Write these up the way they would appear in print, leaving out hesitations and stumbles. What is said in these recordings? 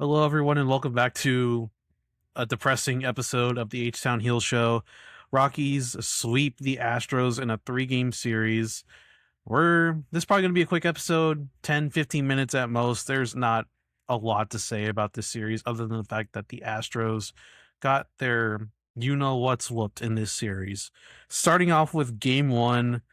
Hello, everyone, and welcome back to a depressing episode of the H Town Heel Show. Rockies sweep the Astros in a three-game series. This is probably going to be a quick episode, 10, 15 minutes at most. There's not a lot to say about this series other than the fact that the Astros got their what's whooped in this series. Starting off with game one,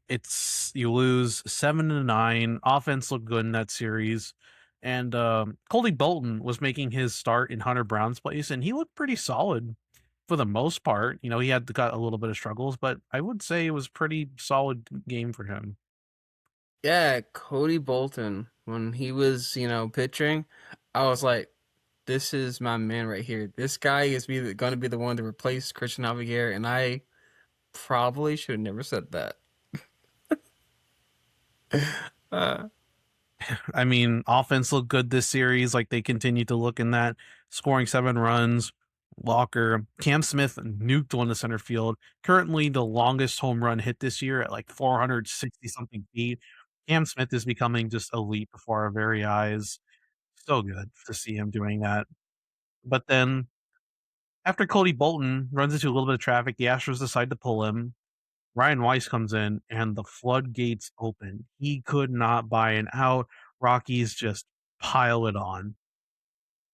it's you lose 7-9. Offense looked good in that series, and Colby Bolton was making his start in Hunter Brown's place, and he looked pretty solid for the most part. He had got a little bit of struggles, but I would say it was pretty solid game for him. Yeah, Cody Bolton, when he was, pitching, I was like, this is my man right here. This guy is going to be the one to replace Christian Javier, and I probably should have never said that. Uh, I mean, offense looked good this series, like they continue to look in that, scoring 7 runs. Walker, Cam Smith nuked one to center field. Currently, the longest home run hit this year at like 460 something feet. Cam Smith is becoming just elite before our very eyes. So good to see him doing that. But then, after Cody Bolton runs into a little bit of traffic, the Astros decide to pull him. Ryan Weiss comes in, and the floodgates open. He could not buy an out. Rockies just pile it on.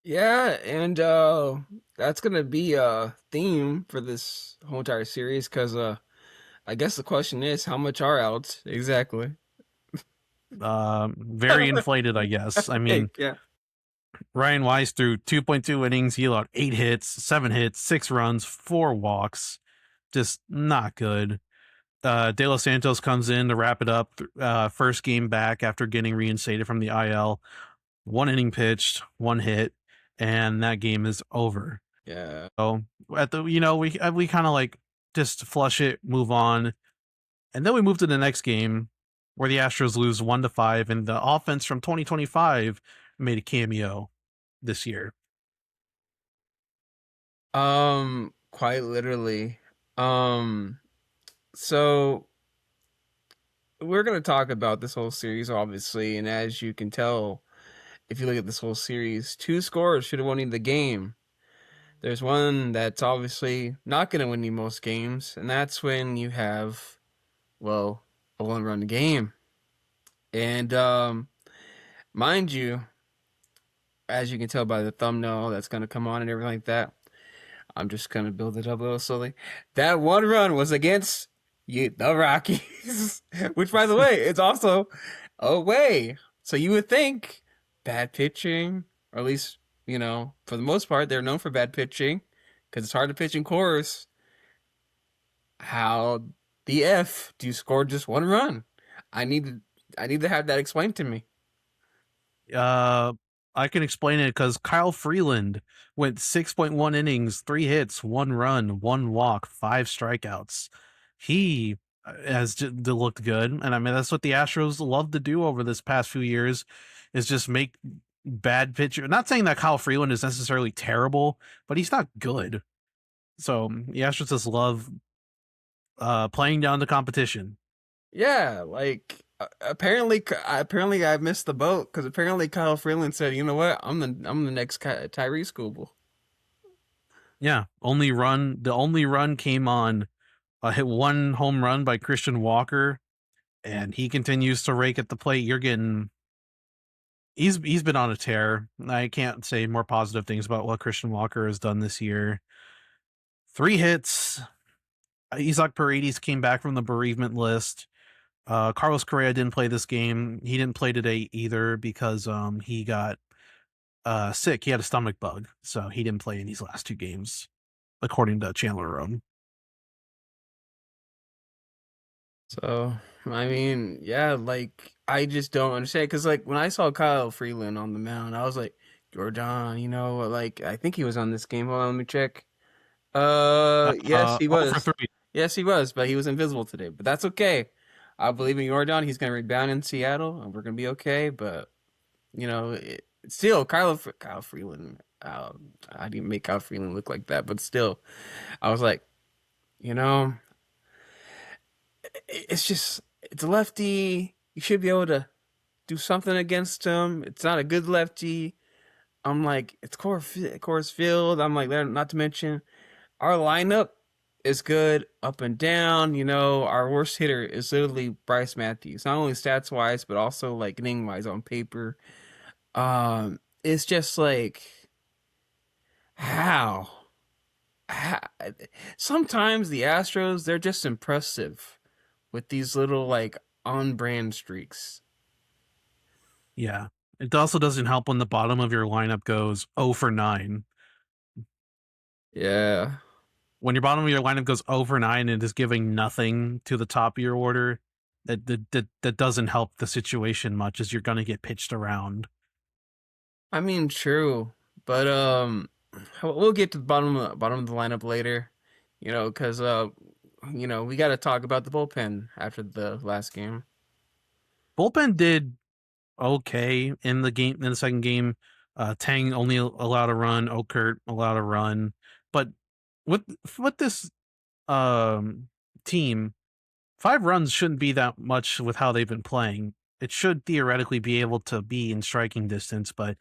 yeah, and that's going to be a theme for this whole entire series because I guess the question is, how much are outs exactly? Very inflated, I guess. I mean, Yeah. Ryan Weiss threw 2.2 innings. He allowed 8 hits, 7 hits, 6 runs, 4 walks. Just not good. De Los Santos comes in to wrap it up. First game back after getting reinstated from the IL. 1 inning pitched, 1 hit, and that game is over. Yeah. So at the we kind of like just flush it, move on, and then we move to the next game where the Astros lose 1-5, and the offense from 2025 made a cameo this year. Quite literally. Um, so we're going to talk about this whole series, obviously, and as you can tell, if you look at this whole series, two scores should have won the game. There's one that's obviously not going to win you most games, and that's when you have, well, a one-run game. And mind you, as you can tell by the thumbnail that's going to come on and everything like that, I'm just going to build it up a little slowly. That one run was against the Rockies, which, by the way, it's also away. So you would think bad pitching, or at least, for the most part, they're known for bad pitching because it's hard to pitch in Coors. How the F do you score just one run? I need to, I need to have that explained to me. Uh, I can explain it because Kyle Freeland went 6.1 innings, 3 hits, 1 run, 1 walk, 5 strikeouts. He has looked good, and I mean that's what the Astros love to do over this past few years, is just make bad pitcher. Not saying that Kyle Freeland is necessarily terrible, but he's not good. So the Astros just love playing down the competition. Yeah, like apparently I missed the boat because apparently Kyle Freeland said, "You know what? I'm the next Tyrese Skubal." Yeah, the only run came on hit one home run by Christian Walker, and he continues to rake at the plate. He's been on a tear. I can't say more positive things about what Christian Walker has done this year. 3 hits. Isaac Paredes came back from the bereavement list. Carlos Correa didn't play this game. He didn't play today either because he got sick. He had a stomach bug, so he didn't play in these last 2 games, according to Chandler Rome. So, I mean, yeah, like I just don't understand because like when I saw Kyle Freeland on the mound, I was like, Jordan, like I think he was on this game. Hold on, let me check. Yes, he 0 for was. 3. Yes, he was, but he was invisible today. But that's okay. I believe in Jordan. He's gonna rebound in Seattle, and we're gonna be okay. But still, Kyle Freeland. I didn't make Kyle Freeland look like that, but still, I was like, you know, it's a lefty. You should be able to do something against him. It's not a good lefty. I'm like, it's Coors Field. I'm like, not to mention our lineup is good up and down. You know, our worst hitter is literally Bryce Matthews, not only stats wise, but also like inning wise on paper. It's just like how, how sometimes the Astros, they're just impressive with these little like on brand streaks. Yeah. It also doesn't help when the bottom of your lineup goes 0 for 9. Yeah. When your bottom of your lineup goes 0 for 9 and is giving nothing to the top of your order, that doesn't help the situation much, as you're going to get pitched around. I mean, true, but we'll get to the bottom of the lineup later, you know, because we got to talk about the bullpen after the last game. Bullpen did okay in the game, in the second game. Tang only allowed a run. Okert allowed a run, but with this um team, 5 runs shouldn't be that much with how they've been playing. It should theoretically be able to be in striking distance, but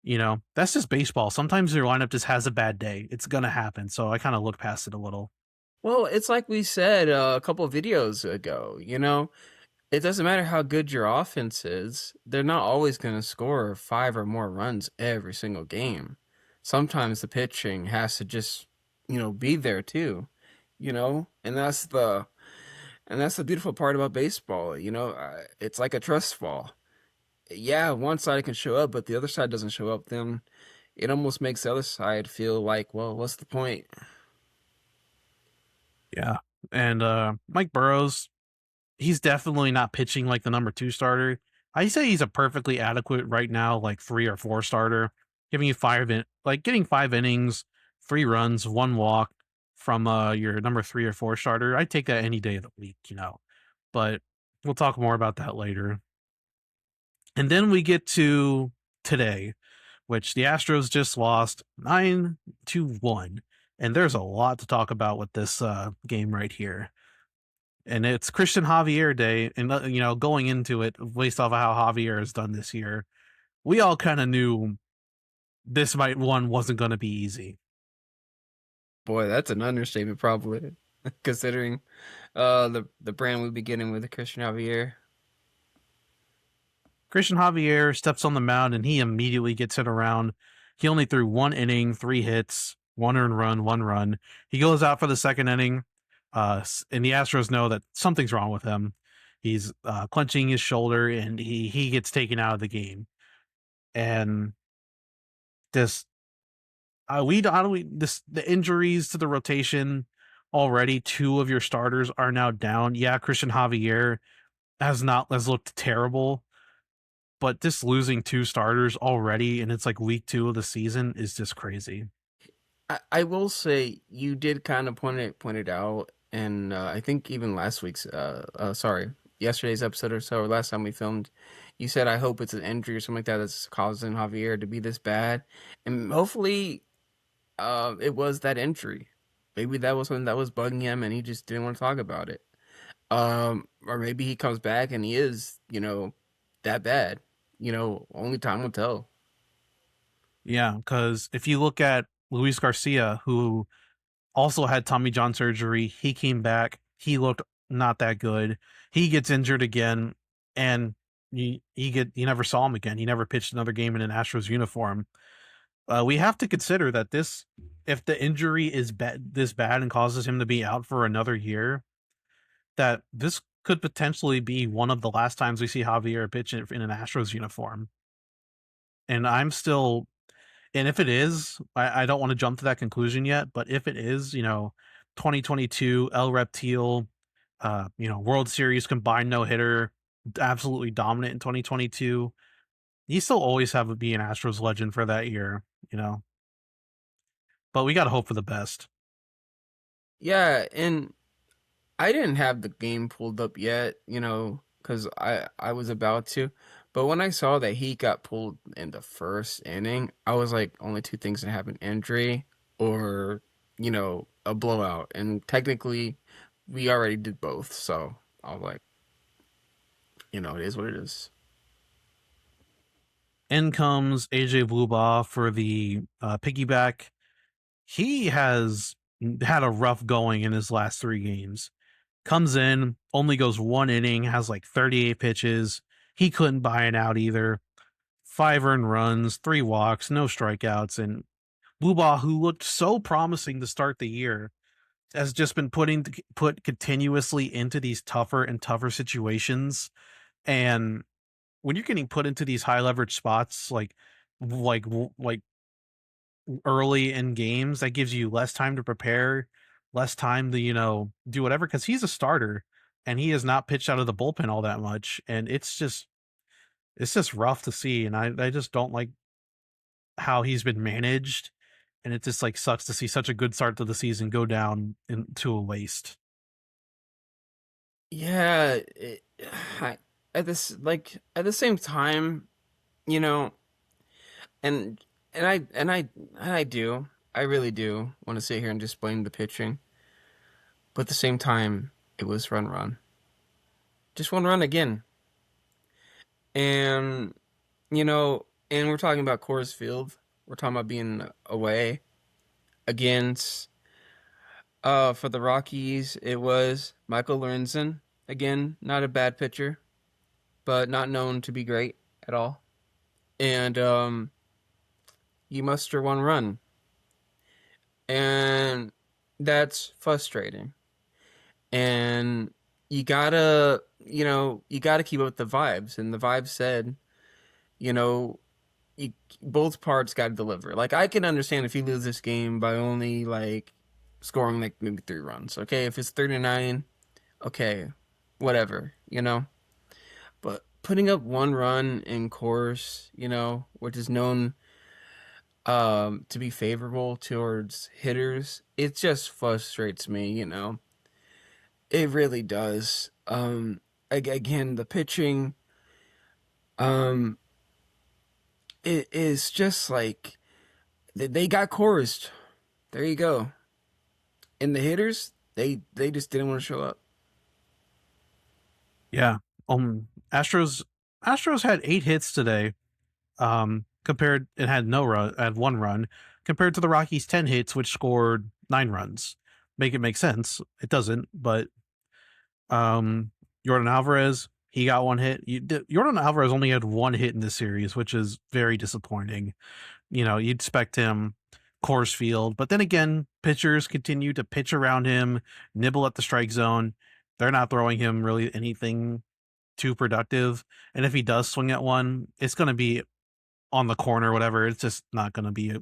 that's just baseball. Sometimes your lineup just has a bad day. It's gonna happen. So I kind of look past it a little. Well, it's like we said a couple of videos ago. It doesn't matter how good your offense is; they're not always going to score 5 or more runs every single game. Sometimes the pitching has to just be there too. And that's the beautiful part about baseball. It's like a trust fall. Yeah, one side can show up, but the other side doesn't show up, then it almost makes the other side feel like, well, what's the point? Yeah. And Mike Burrows, he's definitely not pitching like the number 2 starter. I say he's a perfectly adequate right now, like 3 or 4 starter, giving you getting 5 innings, 3 runs, 1 walk from your number 3 or 4 starter. I take that any day of the week. But we'll talk more about that later. And then we get to today, which the Astros just lost 9-1. And there's a lot to talk about with this game right here. And it's Christian Javier Day. And, going into it, based off of how Javier has done this year, we all kind of knew this one wasn't going to be easy. Boy, that's an understatement, probably, considering the brand we'd be getting with the Christian Javier. Christian Javier steps on the mound and he immediately gets hit around. He only threw 1 inning, 3 hits, 1 earned run, 1 run. He goes out for the second inning, and the Astros know that something's wrong with him. He's clenching his shoulder, and he gets taken out of the game. And this, the injuries to the rotation already. 2 of your starters are now down. Yeah, Christian Javier has looked terrible, but just losing 2 starters already, and it's like week 2 of the season, is just crazy. I will say you did kind of point it out, and I think even last week's sorry, yesterday's episode or so, or last time we filmed, you said I hope it's an injury or something like that that's causing Javier to be this bad, and hopefully it was that injury. Maybe that was when that was bugging him, and he just didn't want to talk about it. Or maybe he comes back and he is that bad. Only time will tell. Yeah, because if you look at Luis Garcia, who also had Tommy John surgery, he came back. He looked not that good. He gets injured again, and you never saw him again. He never pitched another game in an Astros uniform. We have to consider that if the injury is this bad and causes him to be out for another year, that this could potentially be one of the last times we see Javier pitch in an Astros uniform. And if it is, I don't want to jump to that conclusion yet, but if it is, 2022 El Reptil, World Series combined no hitter, absolutely dominant in 2022, you still always have to be an Astros legend for that year, you know. But we got to hope for the best. Yeah, and I didn't have the game pulled up yet, because I was about to. But when I saw that he got pulled in the first inning, I was like, only two things that happen: injury or a blowout. And technically, we already did both, so I was like, it is what it is. In comes AJ Blubaugh for the piggyback. He has had a rough going in his last 3 games. Comes in, only goes 1 inning, has like 38 pitches. He couldn't buy an out either. 5 earned runs, 3 walks, no strikeouts, and Blubaugh, who looked so promising to start the year, has just been put continuously into these tougher and tougher situations. And when you're getting put into these high leverage spots, like early in games, that gives you less time to prepare, less time to do whatever. Because he's a starter, and he has not pitched out of the bullpen all that much, and it's just rough to see. And I just don't like how he's been managed, and it just like sucks to see such a good start to the season go down into a waste. Yeah, I, at the same time, you know, and and I do, I really do want to sit here and just blame the pitching, but at the same time, it was run, just one run again, and and we're talking about Coors Field, we're talking about being away against for the Rockies, it was Michael Lorenzen again, not a bad pitcher, but not known to be great at all, and you muster one run, and that's frustrating. And you gotta keep up with the vibes. And the vibes said, you know, you, both parts got to deliver. Like I can understand if you lose this game by only like scoring like maybe 3 runs. Okay, if it's 39, okay, whatever, But putting up one run in course, which is known to be favorable towards hitters, it just frustrates me. It really does. Again, the pitching, um, it is just like they got chorused. There you go. And the hitters, they just didn't want to show up. Yeah. Astros had 8 hits today. Compared it had no run, had 1 run, compared to the Rockies' 10 hits, which scored 9 runs. Make it make sense. It doesn't, but um, Jordan Alvarez, he got 1 hit. Jordan Alvarez only had 1 hit in this series, which is very disappointing. You'd expect him course field, but then again, pitchers continue to pitch around him, nibble at the strike zone. They're not throwing him really anything too productive. And if he does swing at one, it's going to be on the corner or whatever. It's just not going to be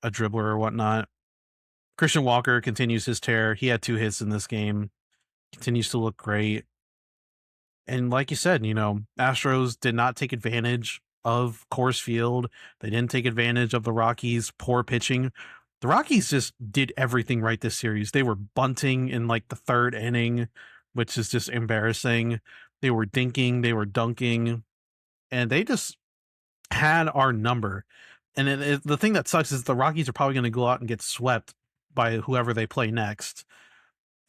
a dribbler or whatnot. Christian Walker continues his tear. He had 2 hits in this game, continues to look great. And like you said, Astros did not take advantage of Coors Field. They didn't take advantage of the Rockies' poor pitching. The Rockies just did everything right this series. They were bunting in like the 3rd inning, which is just embarrassing. They were dinking, they were dunking, and they just had our number. And the thing that sucks is the Rockies are probably going to go out and get swept by whoever they play next,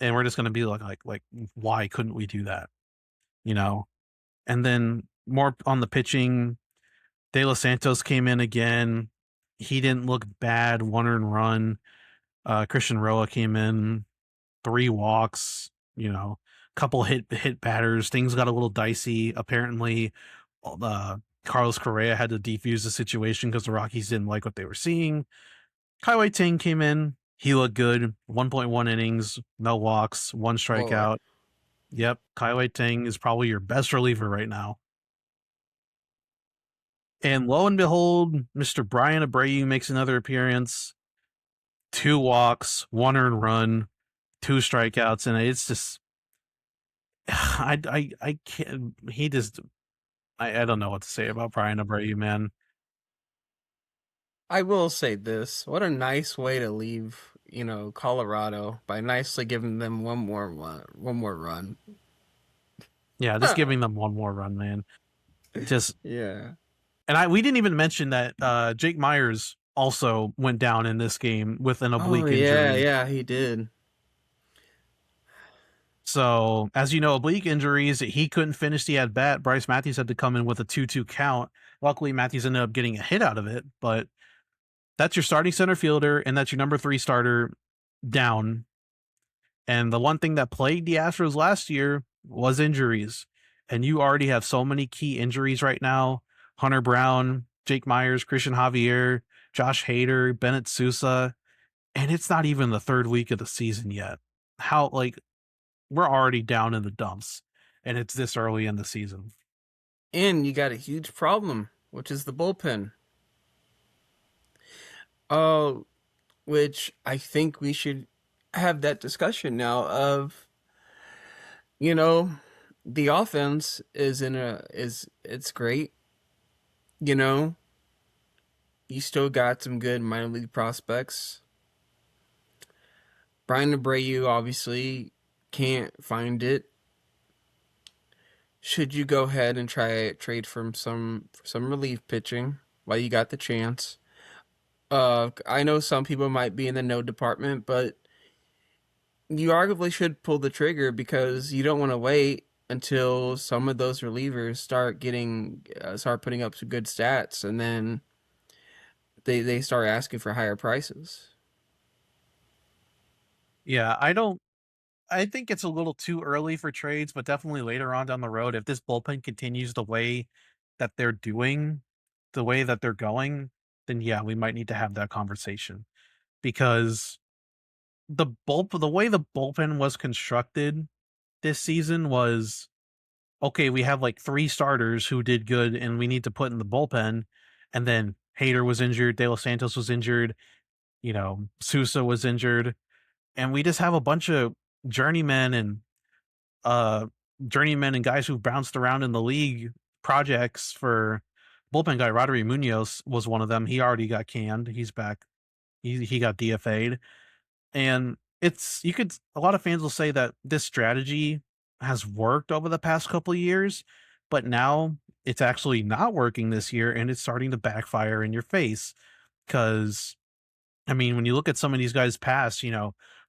and we're just going to be like, why couldn't we do that? And then more on the pitching, De Los Santos came in again. He didn't look bad. 1 earned run. Christian Roa came in, 3 walks. Couple hit batters. Things got a little dicey. Apparently, Carlos Correa had to defuse the situation because the Rockies didn't like what they were seeing. Kaiwei Ting came in. He looked good. 1.1 innings, no walks, 1 Whoa. strikeout. Yep, Kaiwei Ting is probably your best reliever right now. And lo and behold, Mr. Brian Abreu makes another appearance. 2 walks, 1 earned run, 2 strikeouts, and it's just I can't. He just I don't know what to say about Brian Abreu, man. I will say this: what a nice way to leave, Colorado by nicely giving them one more run. Yeah, just giving them 1 more run, man. Just Yeah. we didn't even mention that Jake Myers also went down in this game with an Oh oblique yeah, injury. yeah, he did. So, as you know, oblique injuries, he couldn't finish the at bat. Bryce Matthews had to come in with a 2-2 count, Luckily, Matthews ended up getting a hit out of it, but that's your starting center fielder and that's your number 3 starter down. And the one thing that plagued the Astros last year was injuries. And you already have so many key injuries right now. Hunter Brown, Jake Myers, Christian Javier, Josh Hader, Bennett Sousa, and it's not even the third week of the season yet. How, like, we're already down in the dumps and it's this early in the season. And you got a huge problem, which is the bullpen. Oh, which I think we should have that discussion now of, you know, the offense is in a is it's great. You know, you still got some good minor league prospects. Brian Abreu obviously can't find it. Should you go ahead and try trade for some relief pitching while you got the chance? I know some people might be in the no department, but you arguably should pull the trigger because you don't want to wait until some of those relievers start putting up some good stats, and then they start asking for higher prices. Yeah, I think it's a little too early for trades, but definitely later on down the road, if this bullpen continues the way that they're doing, the way that they're going, then yeah, we might need to have that conversation because the way the bullpen was constructed this season was okay. We have like 3 starters who did good, and we need to put in the bullpen, and then Hader was injured, De Los Santos was injured, Sousa was injured, and we just have a bunch of journeymen and uh journeymen and guys who bounced around in the league projects for bullpen guy. Rodri Munoz was one of them. He already got canned. He's back. He got DFA'd. And it's you could a lot of fans will say that this strategy has worked over the past couple of years, but now it's actually not working this year and it's starting to backfire in your face. Cause I mean, when you look at some of these guys past,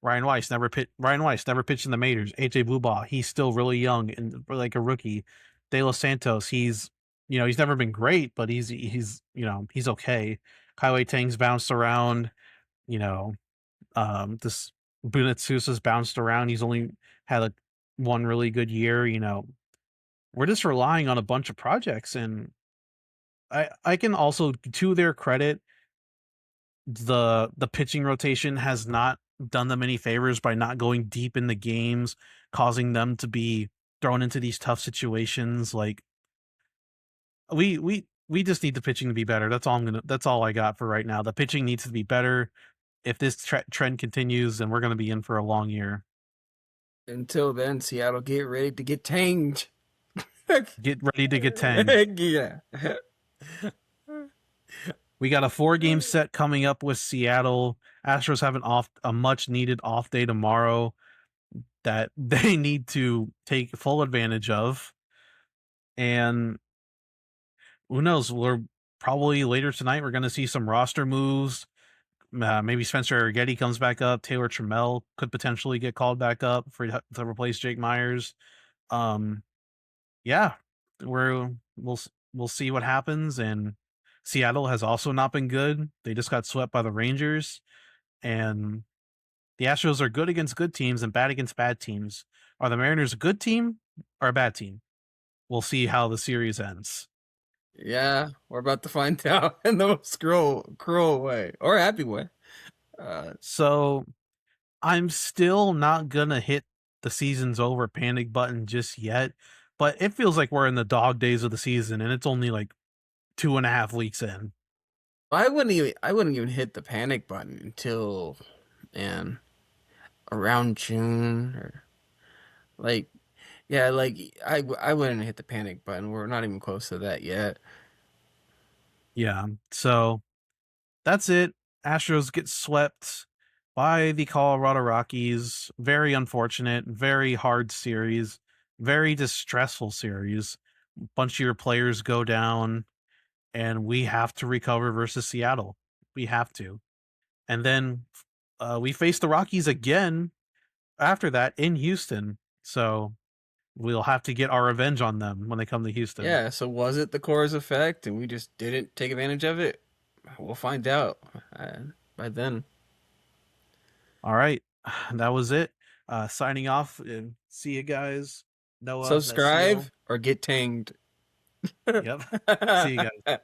Ryan Weiss never pitched in the majors. AJ Bubaugh, he's still really young and like a rookie. De Los Santos, he's never been great, but he's okay. Kaiwei Tang's bounced around, you know, this Bunat Sousa's bounced around. He's only had one really good year. We're just relying on a bunch of projects, and I can also, to their credit, the pitching rotation has not done them any favors by not going deep in the games, causing them to be thrown into these tough situations. Like we just need the pitching to be better. That's all I got for right now. The pitching needs to be better. If this trend continues, then we're going to be in for a long year. Until then, Seattle, get ready to get tanged. Get ready to get tanged. Yeah. We got a 4-game set coming up with Seattle. Astros have a much needed off day tomorrow that they need to take full advantage of. And who knows? We're probably later tonight. We're going to see some roster moves. Maybe Spencer Arrighetti comes back up. Taylor Trammell could potentially get called back up to replace Jake Myers. Yeah, we'll see what happens. And Seattle has also not been good. They just got swept by the Rangers, and the Astros are good against good teams and bad against bad teams. Are the Mariners a good team or a bad team? We'll see how the series ends. Yeah, we're about to find out in the most cruel way or happy way. So I'm still not gonna hit the season's over panic button just yet, but it feels like we're in the dog days of the season and it's only like 2.5 weeks in. I wouldn't even hit the panic button until, man, around June or like, yeah, like I wouldn't hit the panic button. We're not even close to that yet. Yeah. So that's it. Astros get swept by the Colorado Rockies. Very unfortunate, very hard series, very distressful series. Bunch of your players go down, and we have to recover versus Seattle. We have to. And then we face the Rockies again after that in Houston. So we'll have to get our revenge on them when they come to Houston. Yeah, so was it the Coors effect and we just didn't take advantage of it? We'll find out by then. All right, that was it. Signing off and see you guys. Noah, Subscribe Nesio. or get tanged. Yep. See you guys.